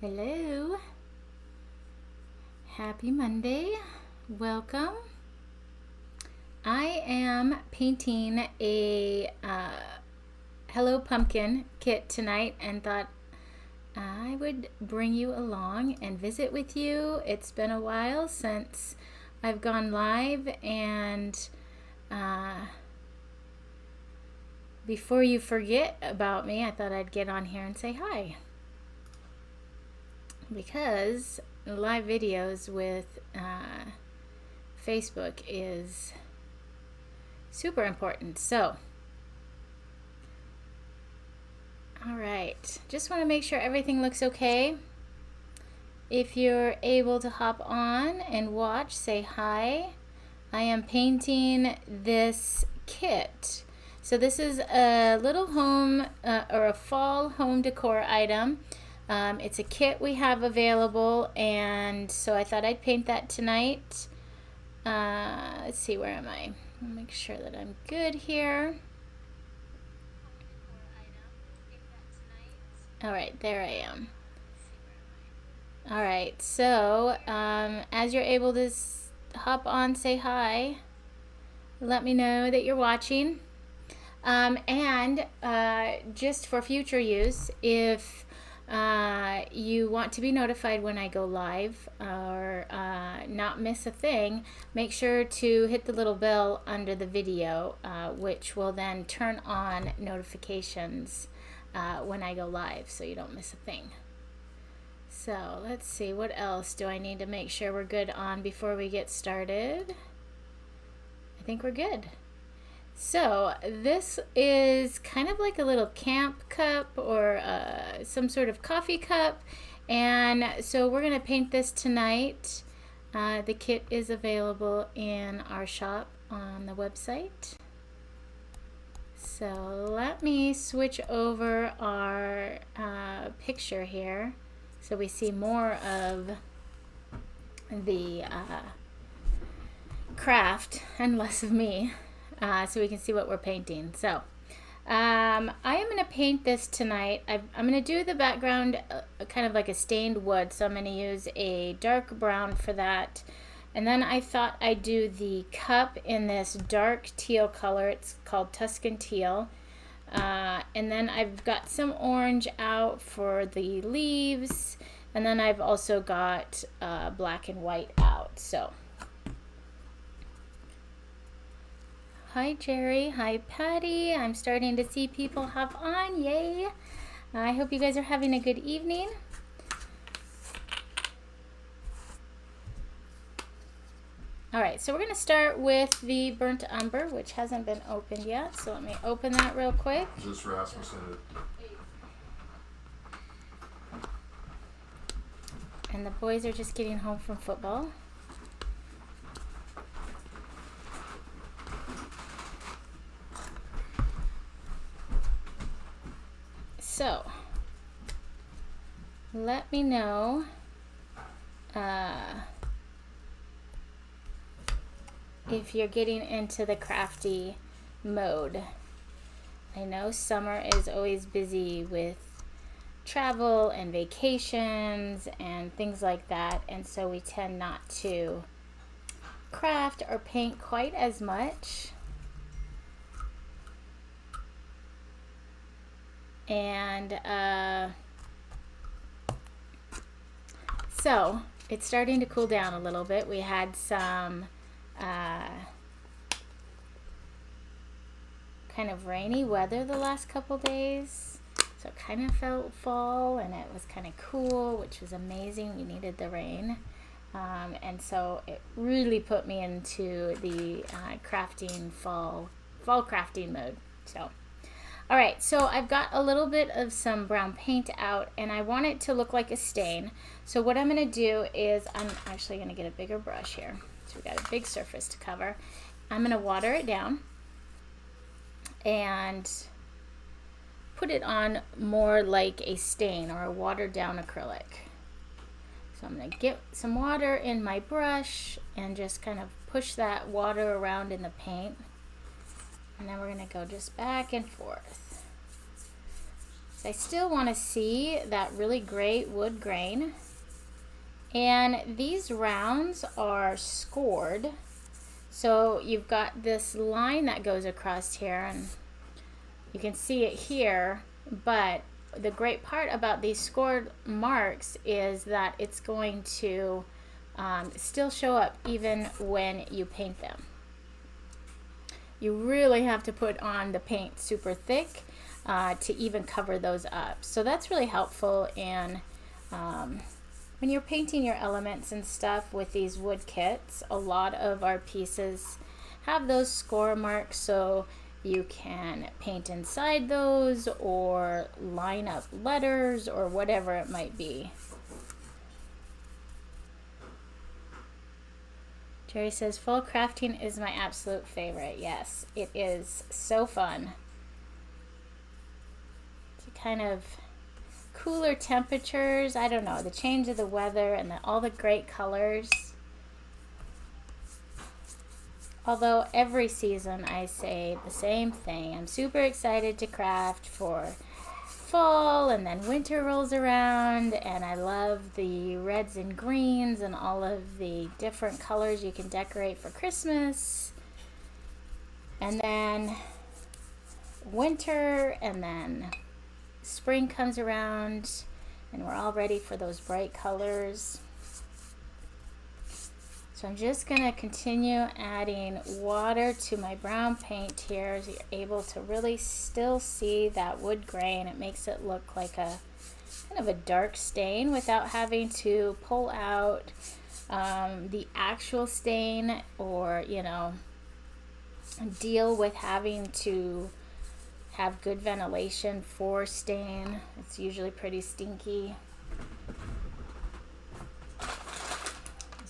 Hello. Happy Monday. Welcome. I am painting a Hello Pumpkin kit tonight and thought I would bring you along and visit with you. It's been a while since I've gone live, and before you forget about me, I thought I'd get on here and say hi, because live videos with Facebook is super important. So, all right, just want to make sure everything looks okay. If you're able to hop on and watch, say hi. I am painting this kit. So this is a little home or a fall home decor item. It's a kit we have available, and so I thought I'd paint that tonight. Let's see, where am I? I'll make sure that I'm good here. All right, there I am. All right, so as you're able to hop on, say hi. Let me know that you're watching. And just for future use, if you want to be notified when I go live or not miss a thing, make sure to hit the little bell under the video, which will then turn on notifications when I go live, so you don't miss a thing. So let's see, what else do I need to make sure we're good on before we get started? I think we're good. So this is kind of like a little camp cup or some sort of coffee cup, and so we're going to paint this tonight. The kit is available in our shop on the website. So let me switch over our picture here so we see more of the craft and less of me. So we can see what we're painting. So I am going to paint this tonight. I'm going to do the background kind of like a stained wood, so I'm going to use a dark brown for that. And then I thought I'd do the cup in this dark teal color. It's called Tuscan Teal. And then I've got some orange out for the leaves. And then I've also got black and white out. So. Hi Jerry, hi Patty. I'm starting to see people hop on, yay. I hope you guys are having a good evening. Alright, so we're going to start with the burnt umber, which hasn't been opened yet. So let me open that real quick. Just Rasmussen. And the boys are just getting home from football. So, let me know if you're getting into the crafty mode. I know summer is always busy with travel and vacations and things like that, and so we tend not to craft or paint quite as much. And so it's starting to cool down a little bit. We had some kind of rainy weather the last couple days, so it kind of felt fall, and it was kind of cool, which was amazing. We needed the rain, and so it really put me into the crafting fall crafting mode. So all right, so I've got a little bit of some brown paint out, and I want it to look like a stain. So what I'm going to do is I'm actually going to get a bigger brush here. So we've got a big surface to cover. I'm going to water it down and put it on more like a stain or a watered down acrylic. So I'm going to get some water in my brush and just kind of push that water around in the paint. And then we're going to go just back and forth. So I still want to see that really great wood grain. And these rounds are scored. So you've got this line that goes across here, and you can see it here, but the great part about these scored marks is that it's going to still show up even when you paint them. You really have to put on the paint super thick to even cover those up. So that's really helpful in when you're painting your elements and stuff with these wood kits. A lot of our pieces have those score marks, so you can paint inside those or line up letters or whatever it might be. Jerry says, fall crafting is my absolute favorite. Yes, it is so fun. It's kind of cooler temperatures, I don't know, the change of the weather and all the great colors. Although every season I say the same thing. I'm super excited to craft for fall, and then winter rolls around, and I love the reds and greens and all of the different colors you can decorate for Christmas. And then winter, and then spring comes around, and we're all ready for those bright colors. So I'm just going to continue adding water to my brown paint here so you're able to really still see that wood grain. It makes it look like a kind of a dark stain without having to pull out the actual stain, or, you know, deal with having to have good ventilation for stain. It's usually pretty stinky.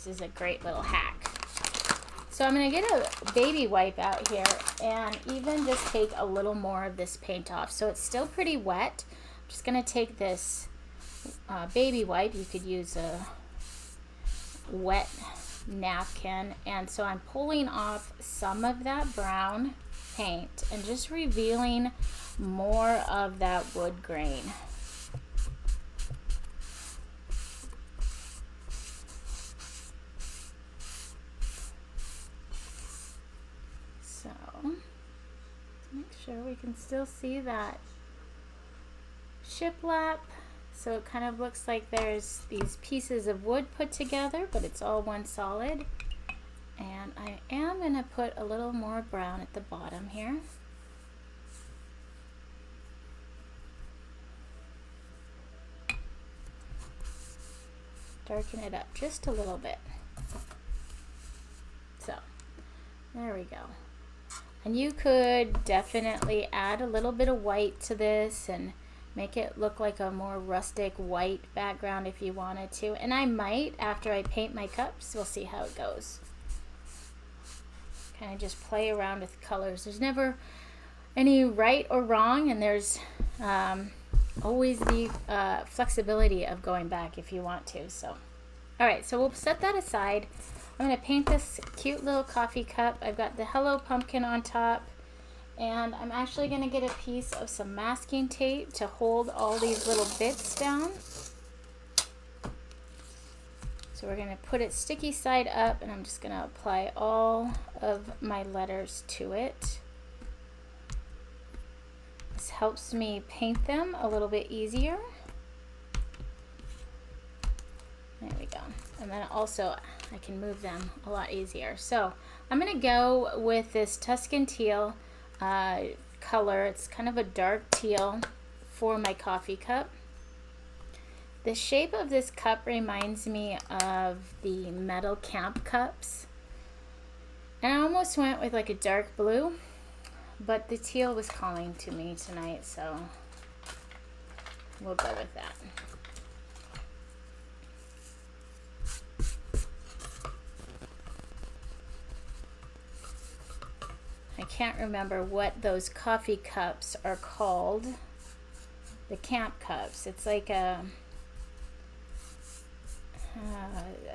This is a great little hack. So I'm going to get a baby wipe out here and even just take a little more of this paint off. So it's still pretty wet. I'm just going to take this baby wipe. You could use a wet napkin. And so I'm pulling off some of that brown paint and just revealing more of that wood grain. Make sure we can still see that shiplap. So it kind of looks like there's these pieces of wood put together, but it's all one solid. And I am going to put a little more brown at the bottom here. Darken it up just a little bit. So there we go. And you could definitely add a little bit of white to this and make it look like a more rustic white background if you wanted to. And I might, after I paint my cups, we'll see how it goes. Kind of just play around with colors. There's never any right or wrong, and there's always the flexibility of going back if you want to. So, all right, so we'll set that aside. I'm going to paint this cute little coffee cup. I've got the Hello Pumpkin on top, and I'm actually going to get a piece of some masking tape to hold all these little bits down. So we're going to put it sticky side up, and I'm just going to apply all of my letters to it. This helps me paint them a little bit easier. There we go. And then also I can move them a lot easier. So I'm going to go with this Tuscan teal color. It's kind of a dark teal for my coffee cup. The shape of this cup reminds me of the metal camp cups. And I almost went with like a dark blue, but the teal was calling to me tonight, so we'll go with that. I can't remember what those coffee cups are called. The camp cups. It's like a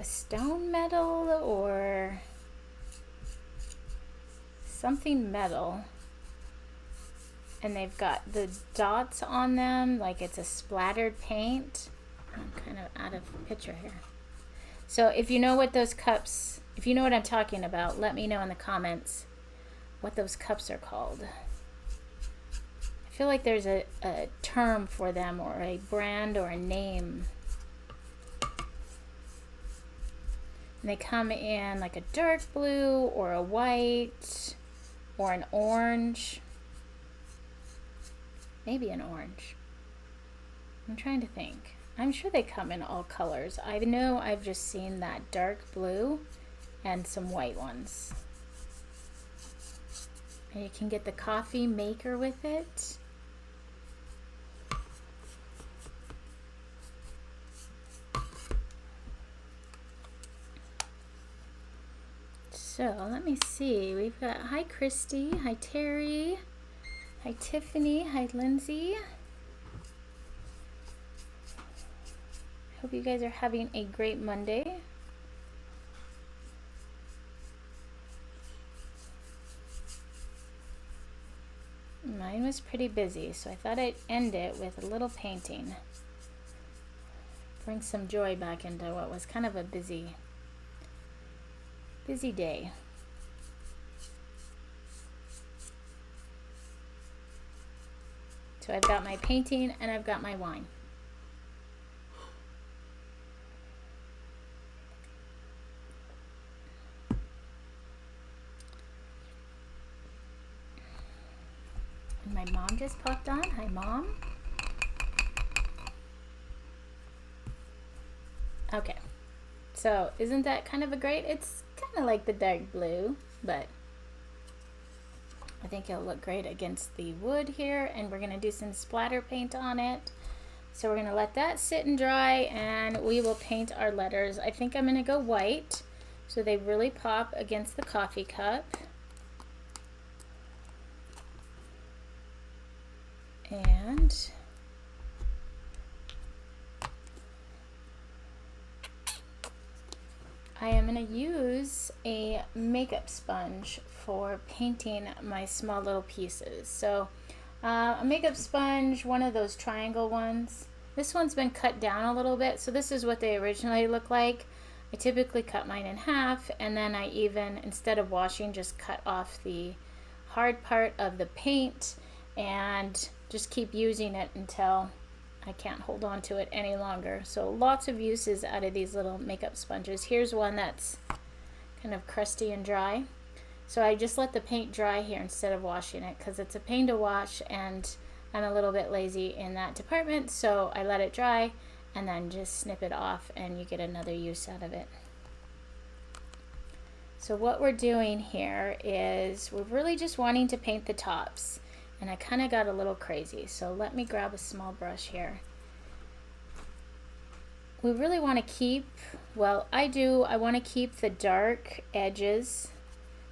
stone metal or something metal. and they've got the dots on them like it's a splattered paint. I'm kind of out of picture here. So if you know what those cups, if you know what I'm talking about, let me know in the comments what those cups are called. I feel like there's a term for them, or a brand, or a name. And they come in like a dark blue, or a white, or an orange. Maybe an orange. I'm trying to think. I'm sure they come in all colors. I know I've just seen that dark blue and some white ones. And you can get the coffee maker with it. So let me see. We've got, hi Christy, hi Terry, hi Tiffany, hi Lindsay. Hope you guys are having a great Monday. Mine was pretty busy, so I thought I'd end it with a little painting. Bring some joy back into what was kind of a busy day. So I've got my painting and I've got my wine. And my mom just popped on. Hi, Mom. Okay. So isn't that kind of a great, it's kind of like the dark blue, but I think it'll look great against the wood here, and we're going to do some splatter paint on it. So we're going to let that sit and dry, and we will paint our letters. I think I'm going to go white so they really pop against the coffee cup. And I am going to use a makeup sponge for painting my small little pieces. So a makeup sponge, one of those triangle ones. This one's been cut down a little bit, so this is what they originally look like. I typically cut mine in half, and then I even, instead of washing, just cut off the hard part of the paint and just keep using it until I can't hold on to it any longer. So lots of uses out of these little makeup sponges. Here's one that's kind of crusty and dry. So I just let the paint dry here instead of washing it, because it's a pain to wash and I'm a little bit lazy in that department. So I let it dry and then just snip it off and you get another use out of it. So what we're doing here is we're really just wanting to paint the tops. And I kind of got a little crazy, so let me grab a small brush here. We really want to keep, well, I want to keep the dark edges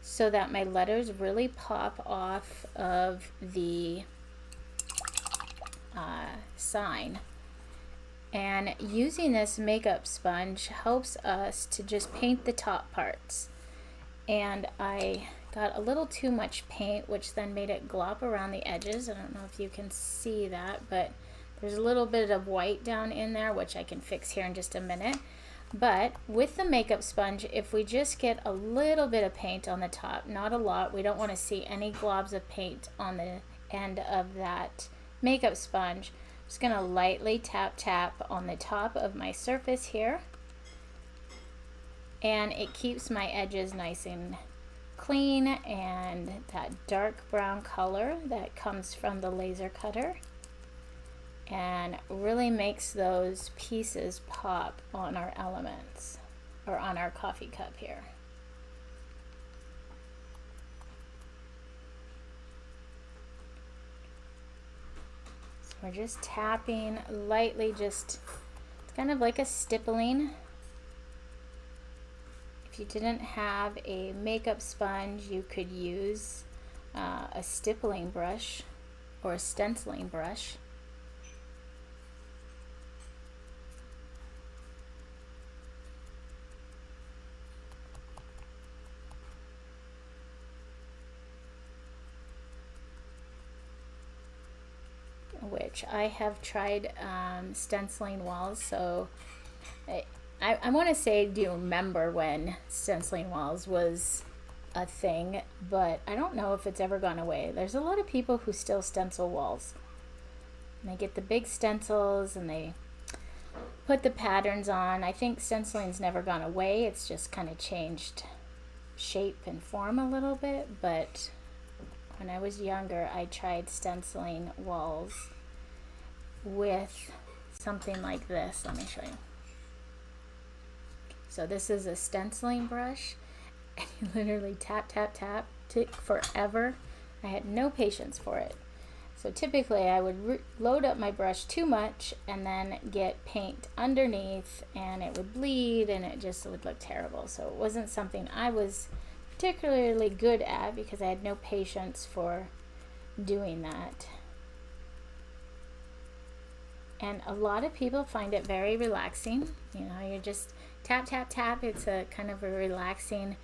so that my letters really pop off of the sign. And using this makeup sponge helps us to just paint the top parts. And I got a little too much paint, which then made it glop around the edges. I don't know if you can see that, but there's a little bit of white down in there, which I can fix here in just a minute. But with the makeup sponge, if we just get a little bit of paint on the top, not a lot, we don't want to see any globs of paint on the end of that makeup sponge. I'm just going to lightly tap on the top of my surface here. And it keeps my edges nice and clean, and that dark brown color that comes from the laser cutter, and really makes those pieces pop on our elements, or on our coffee cup here. So we're just tapping lightly, it's kind of like a stippling. If you didn't have a makeup sponge, you could use a stippling brush or a stenciling brush. which I have tried stenciling walls. So I want to say, do you remember when stenciling walls was a thing? But I don't know if it's ever gone away. There's a lot of people who still stencil walls. And they get the big stencils and they put the patterns on. I think stenciling's never gone away. It's just kind of changed shape and form a little bit. But when I was younger, I tried stenciling walls with something like this. Let me show you. So this is a stenciling brush, and you literally tap, tap, tap, took forever. I had no patience for it. So typically I would load up my brush too much and then get paint underneath, and it would bleed and it just would look terrible. So it wasn't something I was particularly good at because I had no patience for doing that. And a lot of people find it very relaxing. You know, you're just tap, tap, tap. It's a kind of a relaxing,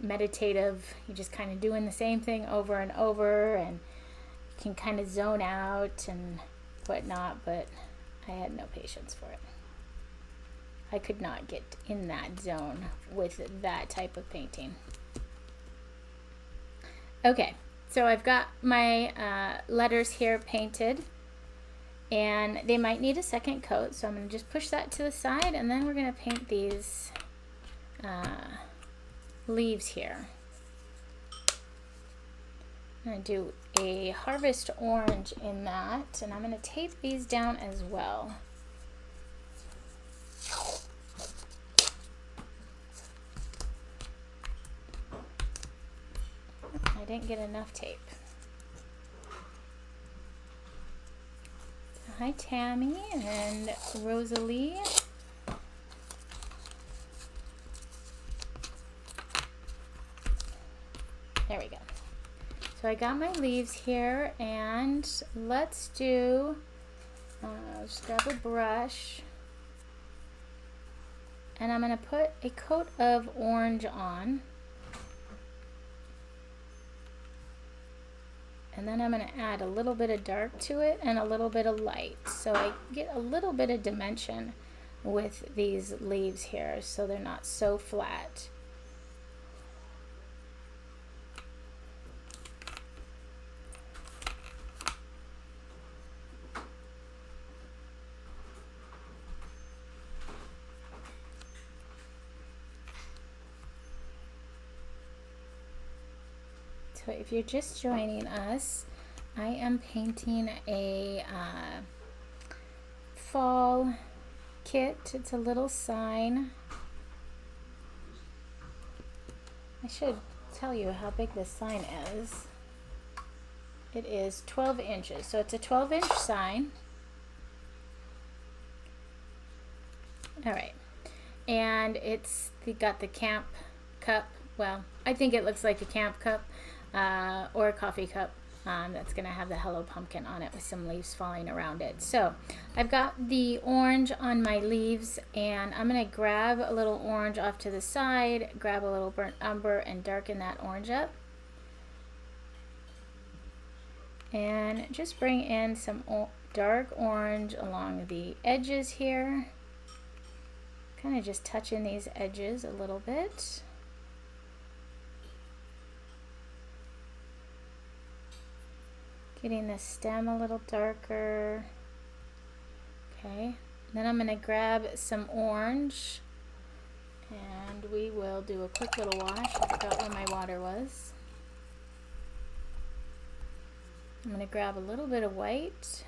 meditative, you're just kind of doing the same thing over and over, and you can kind of zone out and whatnot, but I had no patience for it. I could not get in that zone with that type of painting. Okay, so I've got my letters here painted, and they might need a second coat, so I'm going to just push that to the side, and then we're going to paint these leaves here. I'm going to do a harvest orange in that, and I'm going to tape these down as well. I didn't get enough tape. Hi Tammy and Rosalie. There we go. So I got my leaves here, and let's do, just grab a brush, and I'm going to put a coat of orange on. And then I'm going to add a little bit of dark to it and a little bit of light. So I get a little bit of dimension with these leaves here so they're not so flat. So if you're just joining us, I am painting a fall kit. It's a little sign. I should tell you how big this sign is. It is 12 inches, so it's a 12-inch sign. All right, and it's got the camp cup. Well, I think it looks like a camp cup. Or a coffee cup that's going to have the Hello Pumpkin on it with some leaves falling around it. So I've got the orange on my leaves, and I'm going to grab a little orange off to the side, grab a little burnt umber, and darken that orange up. And just bring in some dark orange along the edges here. Kind of just touching these edges a little bit. Getting the stem a little darker. Okay, then I'm going to grab some orange, and we will do a quick little wash. I forgot where my water was. I'm going to grab a little bit of white,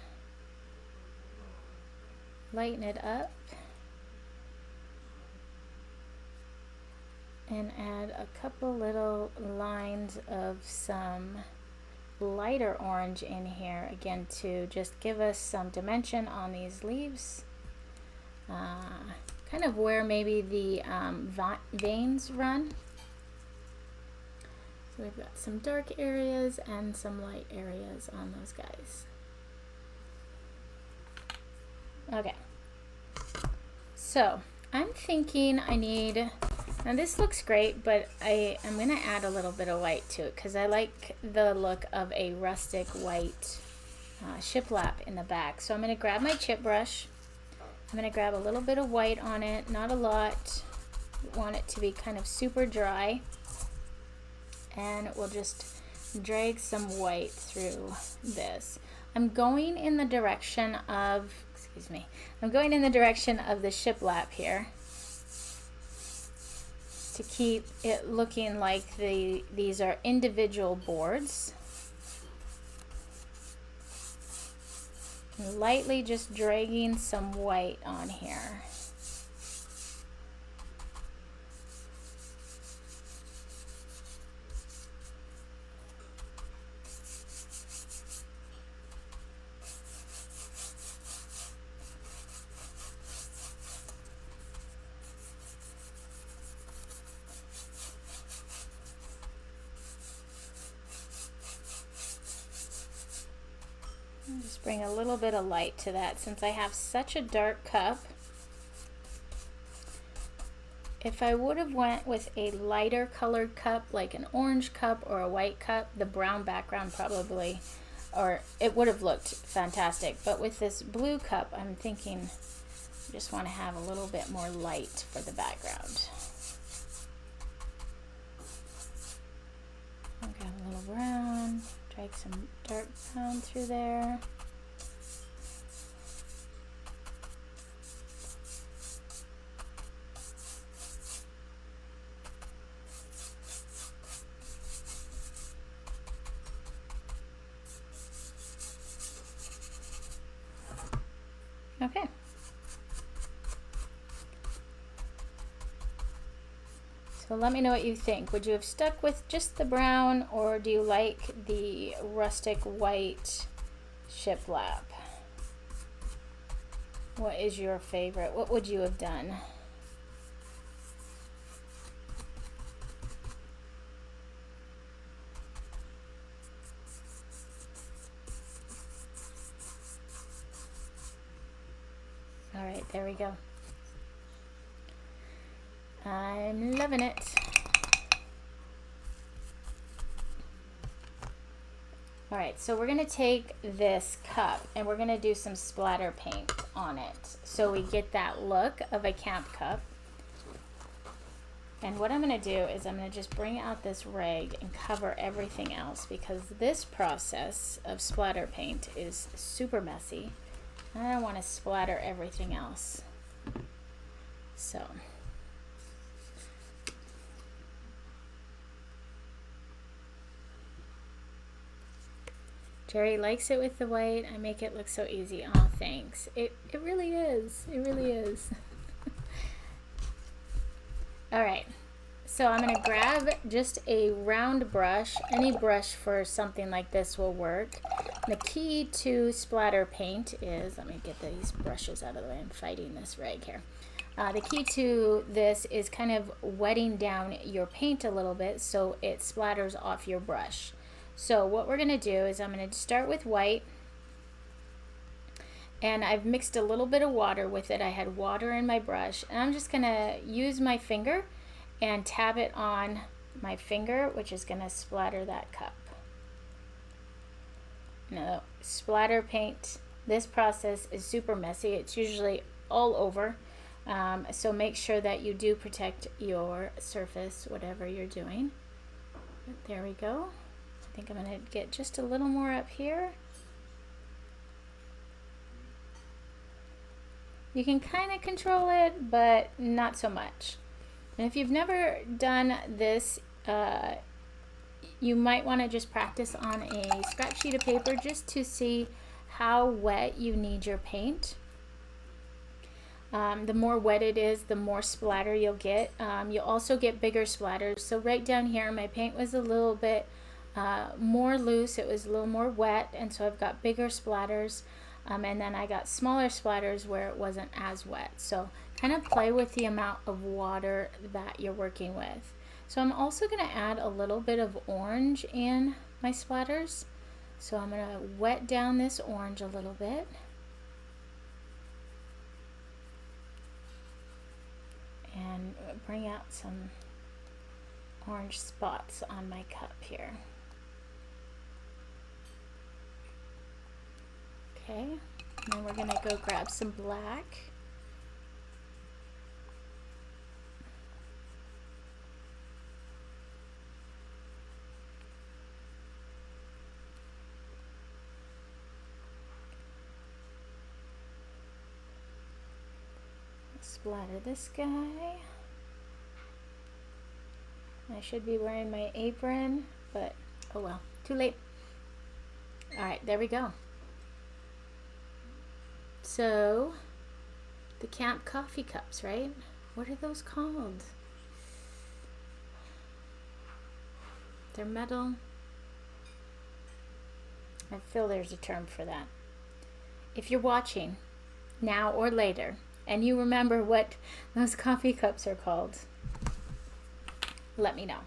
lighten it up, and add a couple little lines of some lighter orange in here, again to just give us some dimension on these leaves, kind of where maybe the veins run. So we've got some dark areas and some light areas on those guys. Okay, so I'm thinking I need, now this looks great, but I'm going to add a little bit of white to it because I like the look of a rustic white shiplap in the back. So I'm going to grab my chip brush. I'm going to grab a little bit of white on it, not a lot. Want it to be kind of super dry. And we'll just drag some white through this. I'm going in the direction of, I'm going in the direction of the shiplap here to keep it looking like these are individual boards. And lightly just dragging some white on here. Just bring a little bit of light to that since I have such a dark cup. If I would have went with a lighter colored cup, like an orange cup or a white cup, the brown background probably, or it would have looked fantastic. But with this blue cup, I'm thinking I just want to have a little bit more light for the background. I'll grab a little brown. Drag some dark brown through there. Okay. So let me know what you think. Would you have stuck with just the brown, or do you like the rustic white shiplap? What is your favorite? What would you have done? All right, there we go. I'm loving it. All right, so we're gonna take this cup and we're gonna do some splatter paint on it so we get that look of a camp cup. And what I'm gonna do is I'm gonna just bring out this rag and cover everything else, because this process of splatter paint is super messy. I don't want to splatter everything else. So Jerry likes it with the white. I make it look so easy. Oh, thanks. It really is. It really is. All right. So I'm going to grab just a round brush. Any brush for something like this will work. The key to splatter paint is, let me get these brushes out of the way. I'm fighting this rag here. The key to this is kind of wetting down your paint a little bit so it splatters off your brush. So what we're going to do is I'm going to start with white. And I've mixed a little bit of water with it. I had water in my brush. And I'm just going to use my finger and tap it on my finger, which is going to splatter that cup. Now, splatter paint, this process is super messy. It's usually all over. So make sure that you do protect your surface, whatever you're doing. But there we go. I think I'm going to get just a little more up here. You can kind of control it, but not so much. And if you've never done this, you might want to just practice on a scrap sheet of paper just to see how wet you need your paint. The more wet it is, the more splatter you'll get. You'll also get bigger splatters. So right down here, my paint was a little bit more loose. It was a little more wet, and so I've got bigger splatters. And then I got smaller splatters where it wasn't as wet. So kind of play with the amount of water that you're working with. So I'm also going to add a little bit of orange in my splatters. So I'm going to wet down this orange a little bit. And bring out some orange spots on my cup here. Okay, and then we're gonna go grab some black. Splatter this guy. I should be wearing my apron, but oh well, too late. All right, there we go. So, the camp coffee cups, right? What are those called? They're metal. I feel there's a term for that. If you're watching now or later and you remember what those coffee cups are called, let me know.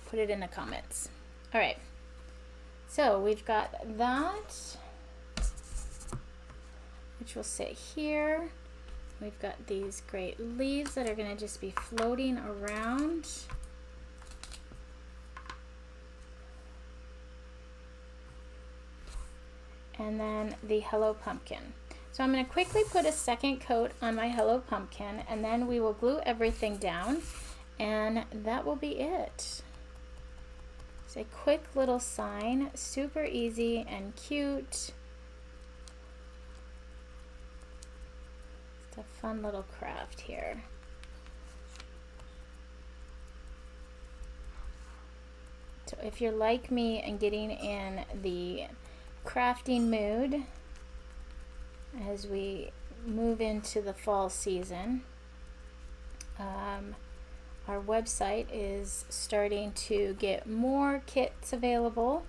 Put it in the comments. All right, so we've got that, which will sit here. We've got these great leaves that are going to just be floating around. And then the Hello Pumpkin. So I'm going to quickly put a second coat on my Hello Pumpkin, and then we will glue everything down, and that will be it. It's a quick little sign, super easy and cute. It's a fun little craft here. So if you're like me and getting in the crafting mood as we move into the fall season, our website is starting to get more kits available,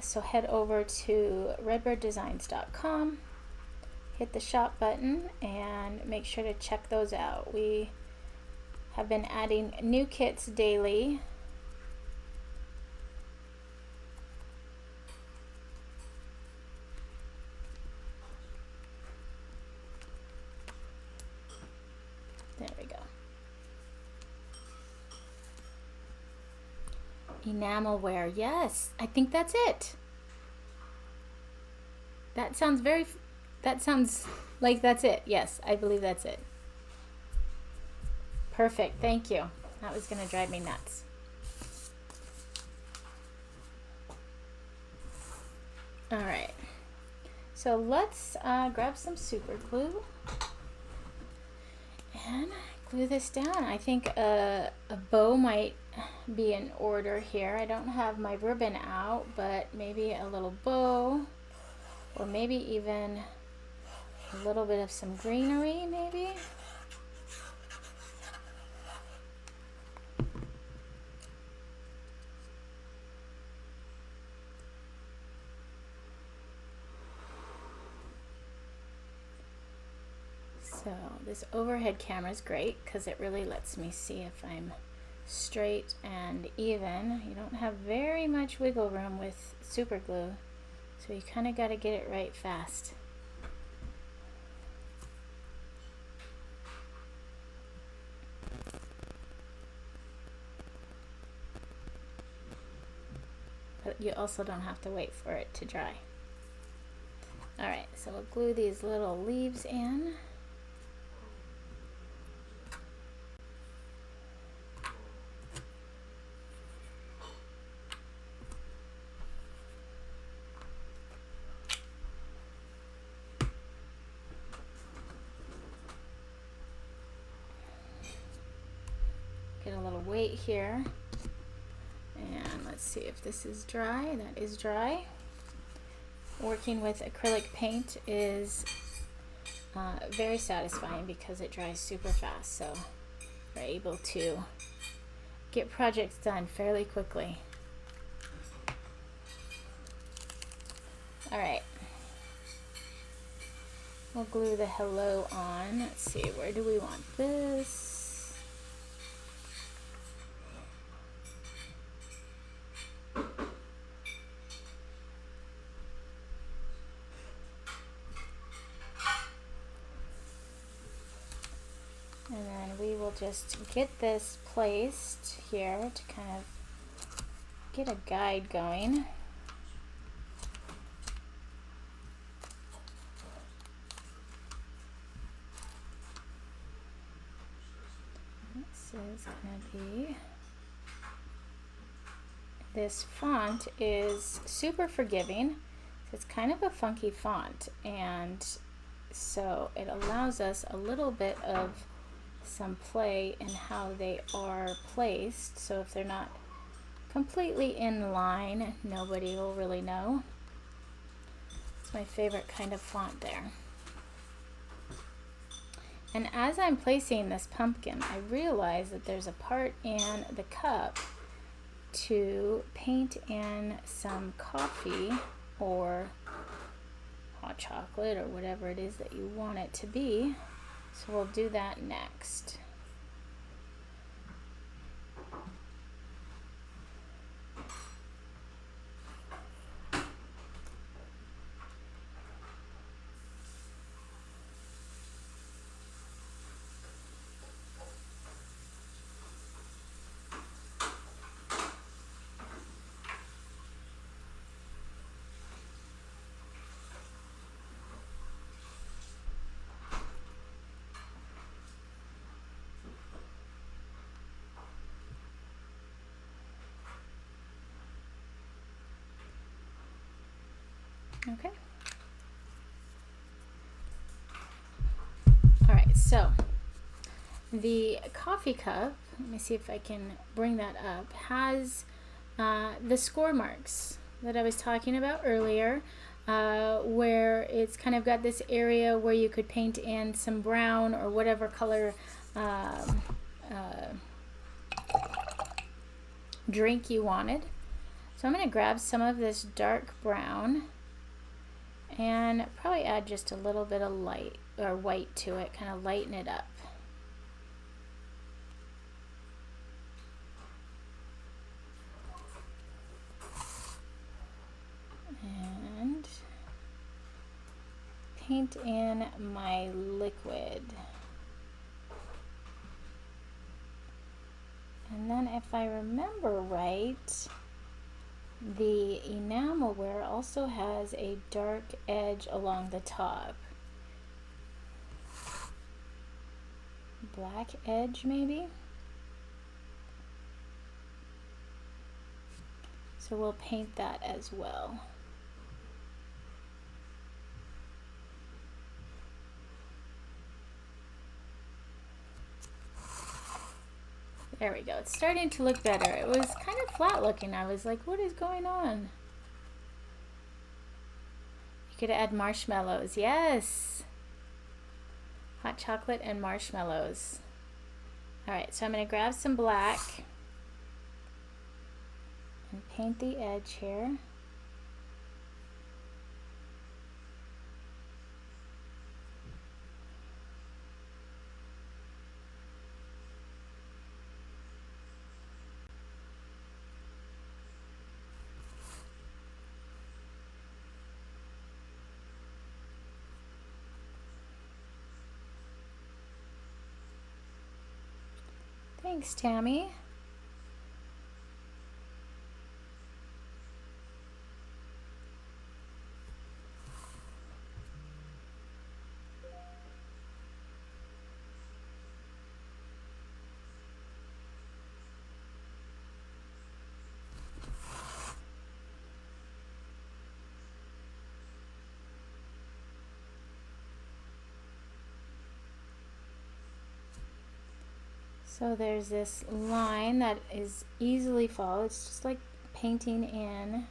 so head over to redbyrddesigns.com, hit the shop button, and make sure to check those out. We have been adding new kits daily. There we go. Enamelware, yes, I think that's it. That sounds like that's it. Yes, I believe that's it. Perfect, thank you. That was gonna drive me nuts. All right, so let's grab some super glue and glue this down. I think a bow might be in order here. I don't have my ribbon out, but maybe a little bow, or maybe even a little bit of some greenery, maybe. So this overhead camera is great because it really lets me see if I'm straight and even. You don't have very much wiggle room with super glue, so you kind of got to get it right fast. But you also don't have to wait for it to dry. Alright, so we'll glue these little leaves in. Get a little weight here, and let's see if this is dry. That is dry. Working with acrylic paint is very satisfying because it dries super fast, so we're able to get projects done fairly quickly. All right, we'll glue the hello on. Let's see, where do we want this? And then we will just get this placed here to kind of get a guide going. is going to be, this font is super forgiving. It's kind of a funky font, and so it allows us a little bit of some play in how they are placed. So if they're not completely in line, nobody will really know. It's my favorite kind of font there. And as I'm placing this pumpkin, I realize that there's a part in the cup to paint in some coffee or hot chocolate or whatever it is that you want it to be. So we'll do that next. Okay. All right, so the coffee cup, let me see if I can bring that up, has the score marks that I was talking about earlier, where it's kind of got this area where you could paint in some brown or whatever color drink you wanted. So I'm going to grab some of this dark brown and probably add just a little bit of light or white to it, kind of lighten it up. And paint in my liquid. And then if I remember right, the enamelware also has a dark edge along the top. Black edge maybe? So we'll paint that as well. There we go. It's starting to look better. It was kind of flat looking. I was like, what is going on? You could add marshmallows. Yes. Hot chocolate and marshmallows. All right, so I'm going to grab some black and paint the edge here. Thanks, Tammy. So there's this line that is easily followed. It's just like painting in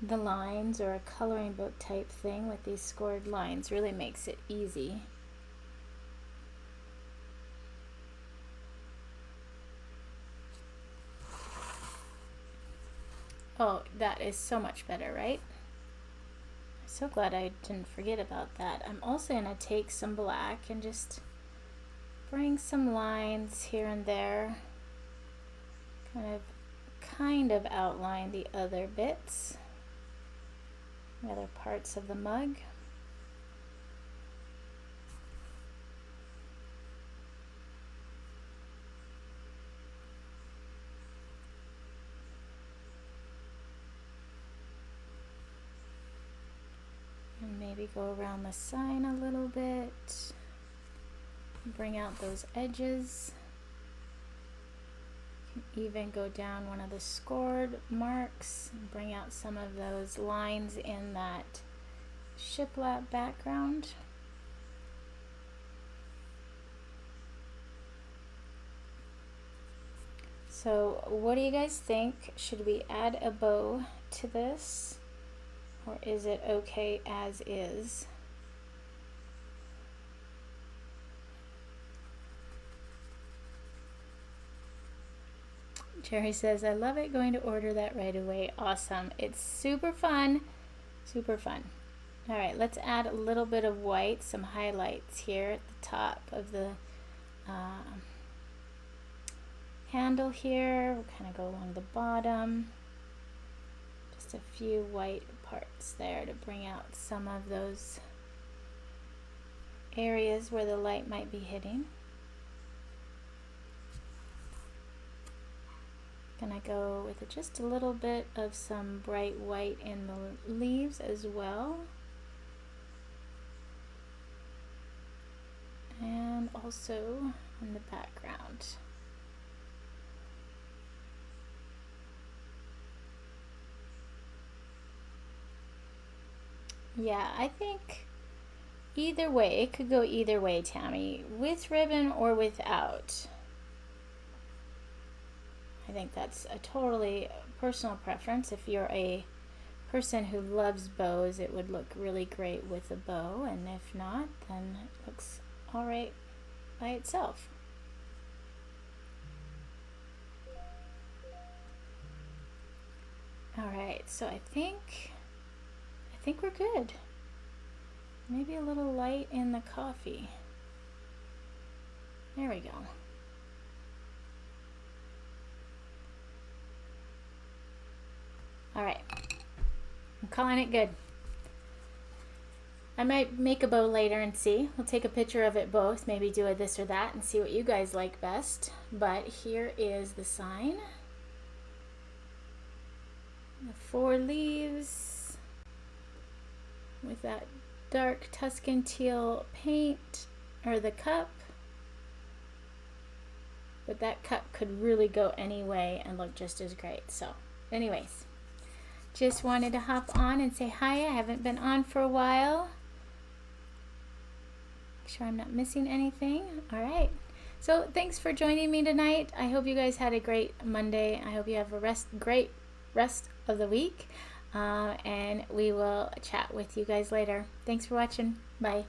the lines or a coloring book type thing with these scored lines. Really makes it easy. Oh, that is so much better, right? I'm so glad I didn't forget about that. I'm also going to take some black and just bring some lines here and there, kind of outline the other bits, the other parts of the mug. And maybe go around the sign a little bit. Bring out those edges. Even go down one of the scored marks and bring out some of those lines in that shiplap background. So what do you guys think? Should we add a bow to this, or is it okay as is? Jerry says, I love it, going to order that right away. Awesome. It's super fun. Super fun. All right, let's add a little bit of white, some highlights here at the top of the handle here. We'll kind of go along the bottom. Just a few white parts there to bring out some of those areas where the light might be hitting. Gonna go with just a little bit of some bright white in the leaves as well. And also in the background. Yeah, I think either way, it could go either way, Tammy, with ribbon or without. I think that's a totally personal preference. If you're a person who loves bows, it would look really great with a bow, and if not, then it looks all right by itself. All right, so I think we're good. Maybe a little light in the coffee. There we go. All right, I'm calling it good. I might make a bow later and see. We'll take a picture of it both, maybe do a this or that and see what you guys like best. But here is the sign. The 4 leaves with that dark Tuscan teal paint, or the cup. But that cup could really go any way and look just as great. So anyways, just wanted to hop on and say hi. I haven't been on for a while. Make sure I'm not missing anything. All right. So thanks for joining me tonight. I hope you guys had a great Monday. I hope you have a great rest of the week. And we will chat with you guys later. Thanks for watching. Bye.